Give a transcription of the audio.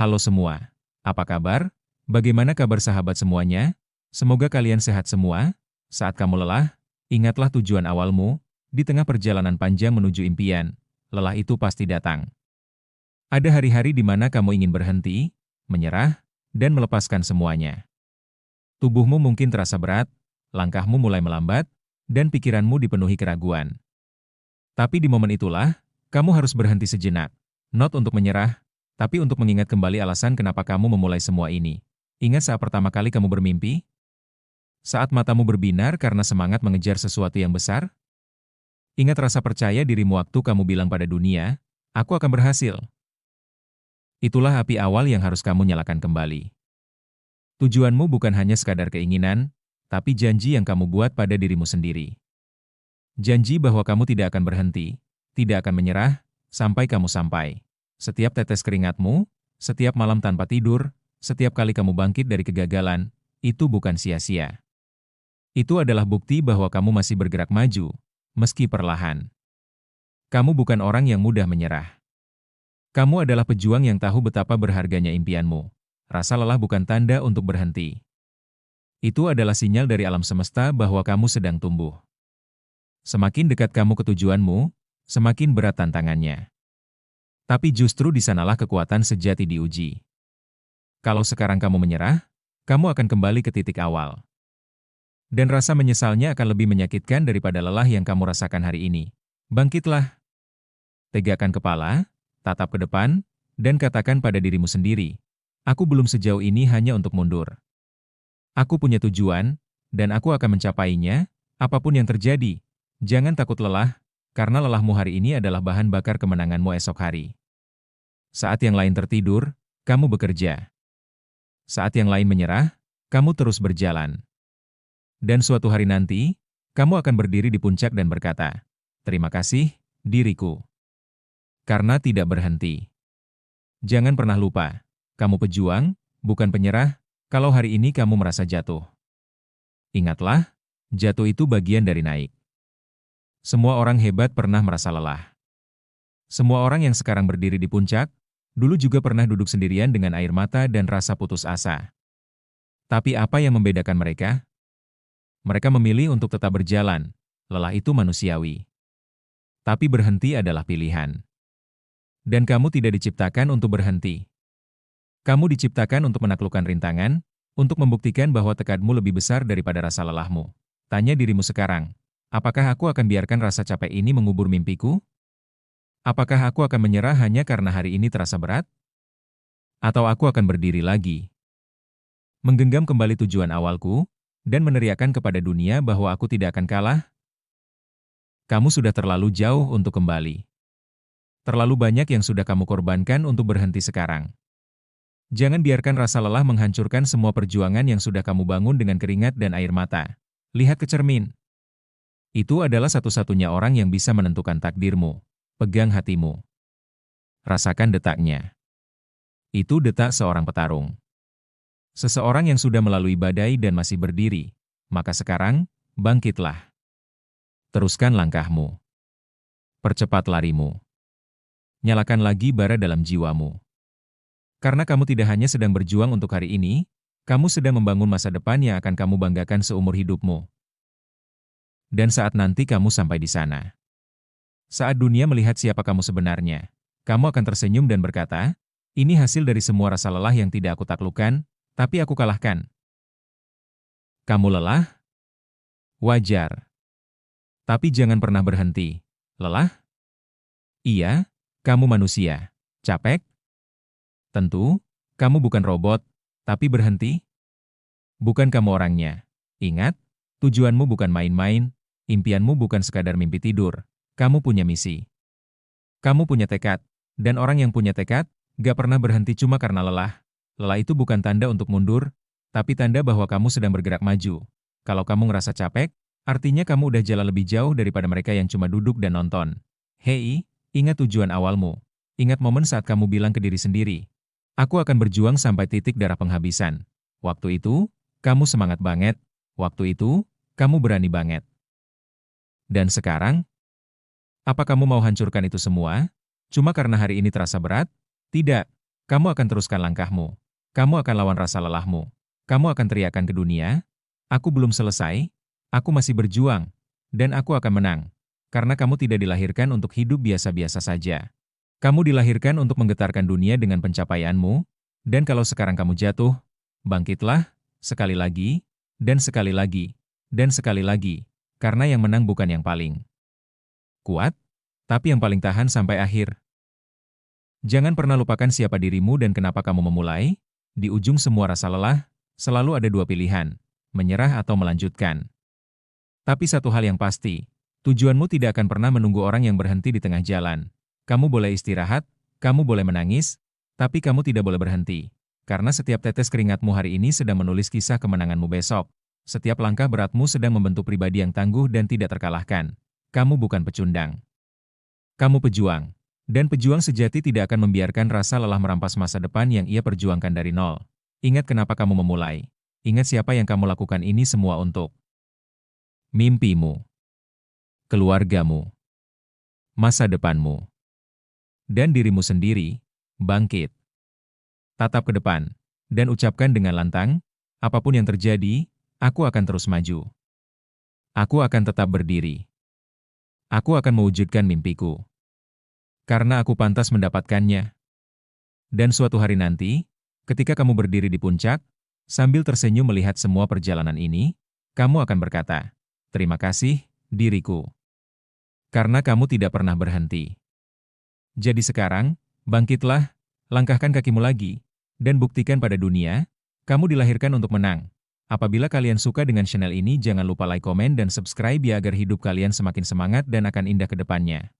Halo semua, apa kabar? Bagaimana kabar sahabat semuanya? Semoga kalian sehat semua. Saat kamu lelah, ingatlah tujuan awalmu. Di tengah perjalanan panjang menuju impian, lelah itu pasti datang. Ada hari-hari di mana kamu ingin berhenti, menyerah, dan melepaskan semuanya. Tubuhmu mungkin terasa berat, langkahmu mulai melambat, dan pikiranmu dipenuhi keraguan. Tapi di momen itulah, kamu harus berhenti sejenak. Not untuk menyerah, tapi untuk mengingat kembali alasan kenapa kamu memulai semua ini. Ingat saat pertama kali kamu bermimpi? Saat matamu berbinar karena semangat mengejar sesuatu yang besar? Ingat rasa percaya dirimu waktu kamu bilang pada dunia, aku akan berhasil. Itulah api awal yang harus kamu nyalakan kembali. Tujuanmu bukan hanya sekadar keinginan, tapi janji yang kamu buat pada dirimu sendiri. Janji bahwa kamu tidak akan berhenti, tidak akan menyerah, sampai kamu sampai. Setiap tetes keringatmu, setiap malam tanpa tidur, setiap kali kamu bangkit dari kegagalan, itu bukan sia-sia. Itu adalah bukti bahwa kamu masih bergerak maju, meski perlahan. Kamu bukan orang yang mudah menyerah. Kamu adalah pejuang yang tahu betapa berharganya impianmu. Rasa lelah bukan tanda untuk berhenti. Itu adalah sinyal dari alam semesta bahwa kamu sedang tumbuh. Semakin dekat kamu ke tujuanmu, semakin berat tantangannya. Tapi justru di sanalah kekuatan sejati diuji. Kalau sekarang kamu menyerah, kamu akan kembali ke titik awal. Dan rasa menyesalnya akan lebih menyakitkan daripada lelah yang kamu rasakan hari ini. Bangkitlah. Tegakkan kepala, tatap ke depan, dan katakan pada dirimu sendiri, aku belum sejauh ini hanya untuk mundur. Aku punya tujuan, dan aku akan mencapainya, apapun yang terjadi. Jangan takut lelah, karena lelahmu hari ini adalah bahan bakar kemenanganmu esok hari. Saat yang lain tertidur, kamu bekerja. Saat yang lain menyerah, kamu terus berjalan. Dan suatu hari nanti, kamu akan berdiri di puncak dan berkata, terima kasih, diriku. Karena tidak berhenti. Jangan pernah lupa, kamu pejuang, bukan penyerah, kalau hari ini kamu merasa jatuh. Ingatlah, jatuh itu bagian dari naik. Semua orang hebat pernah merasa lelah. Semua orang yang sekarang berdiri di puncak, dulu juga pernah duduk sendirian dengan air mata dan rasa putus asa. Tapi apa yang membedakan mereka? Mereka memilih untuk tetap berjalan, lelah itu manusiawi. Tapi berhenti adalah pilihan. Dan kamu tidak diciptakan untuk berhenti. Kamu diciptakan untuk menaklukkan rintangan, untuk membuktikan bahwa tekadmu lebih besar daripada rasa lelahmu. Tanya dirimu sekarang, apakah aku akan biarkan rasa capek ini mengubur mimpiku? Apakah aku akan menyerah hanya karena hari ini terasa berat? Atau aku akan berdiri lagi? Menggenggam kembali tujuan awalku, dan meneriakkan kepada dunia bahwa aku tidak akan kalah? Kamu sudah terlalu jauh untuk kembali. Terlalu banyak yang sudah kamu korbankan untuk berhenti sekarang. Jangan biarkan rasa lelah menghancurkan semua perjuangan yang sudah kamu bangun dengan keringat dan air mata. Lihat ke cermin. Itu adalah satu-satunya orang yang bisa menentukan takdirmu. Pegang hatimu. Rasakan detaknya. Itu detak seorang petarung. Seseorang yang sudah melalui badai dan masih berdiri. Maka sekarang, bangkitlah. Teruskan langkahmu. Percepat larimu. Nyalakan lagi bara dalam jiwamu. Karena kamu tidak hanya sedang berjuang untuk hari ini, kamu sedang membangun masa depan yang akan kamu banggakan seumur hidupmu. Dan saat nanti kamu sampai di sana, saat dunia melihat siapa kamu sebenarnya, kamu akan tersenyum dan berkata, ini hasil dari semua rasa lelah yang tidak aku taklukkan, tapi aku kalahkan. Kamu lelah? Wajar. Tapi jangan pernah berhenti. Lelah? Iya, kamu manusia. Capek? Tentu, kamu bukan robot, tapi berhenti? Bukan kamu orangnya. Ingat, tujuanmu bukan main-main, impianmu bukan sekadar mimpi tidur. Kamu punya misi. Kamu punya tekad, dan orang yang punya tekad, gak pernah berhenti cuma karena lelah. Lelah itu bukan tanda untuk mundur, tapi tanda bahwa kamu sedang bergerak maju. Kalau kamu ngerasa capek, artinya kamu udah jalan lebih jauh daripada mereka yang cuma duduk dan nonton. Hei, ingat tujuan awalmu. Ingat momen saat kamu bilang ke diri sendiri, aku akan berjuang sampai titik darah penghabisan. Waktu itu, kamu semangat banget. Waktu itu, kamu berani banget. Dan sekarang, apa kamu mau hancurkan itu semua? Cuma karena hari ini terasa berat? Tidak. Kamu akan teruskan langkahmu. Kamu akan lawan rasa lelahmu. Kamu akan teriakkan ke dunia, "Aku belum selesai, aku masih berjuang, dan aku akan menang." Karena kamu tidak dilahirkan untuk hidup biasa-biasa saja. Kamu dilahirkan untuk menggetarkan dunia dengan pencapaianmu, dan kalau sekarang kamu jatuh, bangkitlah, sekali lagi, dan sekali lagi, dan sekali lagi, karena yang menang bukan yang paling kuat, tapi yang paling tahan sampai akhir. Jangan pernah lupakan siapa dirimu dan kenapa kamu memulai. Di ujung semua rasa lelah, selalu ada dua pilihan, menyerah atau melanjutkan. Tapi satu hal yang pasti, tujuanmu tidak akan pernah menunggu orang yang berhenti di tengah jalan. Kamu boleh istirahat, kamu boleh menangis, tapi kamu tidak boleh berhenti. Karena setiap tetes keringatmu hari ini sedang menulis kisah kemenanganmu besok. Setiap langkah beratmu sedang membentuk pribadi yang tangguh dan tidak terkalahkan. Kamu bukan pecundang. Kamu pejuang. Dan pejuang sejati tidak akan membiarkan rasa lelah merampas masa depan yang ia perjuangkan dari nol. Ingat kenapa kamu memulai. Ingat siapa yang kamu lakukan ini semua untuk. Mimpimu, keluargamu, masa depanmu, dan dirimu sendiri. Bangkit. Tatap ke depan, dan ucapkan dengan lantang, apapun yang terjadi, aku akan terus maju. Aku akan tetap berdiri. Aku akan mewujudkan mimpiku. Karena aku pantas mendapatkannya. Dan suatu hari nanti, ketika kamu berdiri di puncak, sambil tersenyum melihat semua perjalanan ini, kamu akan berkata, "Terima kasih, diriku." Karena kamu tidak pernah berhenti. Jadi sekarang, bangkitlah, langkahkan kakimu lagi, dan buktikan pada dunia, kamu dilahirkan untuk menang. Apabila kalian suka dengan channel ini, jangan lupa like, komen, dan subscribe ya agar hidup kalian semakin semangat dan akan indah ke depannya.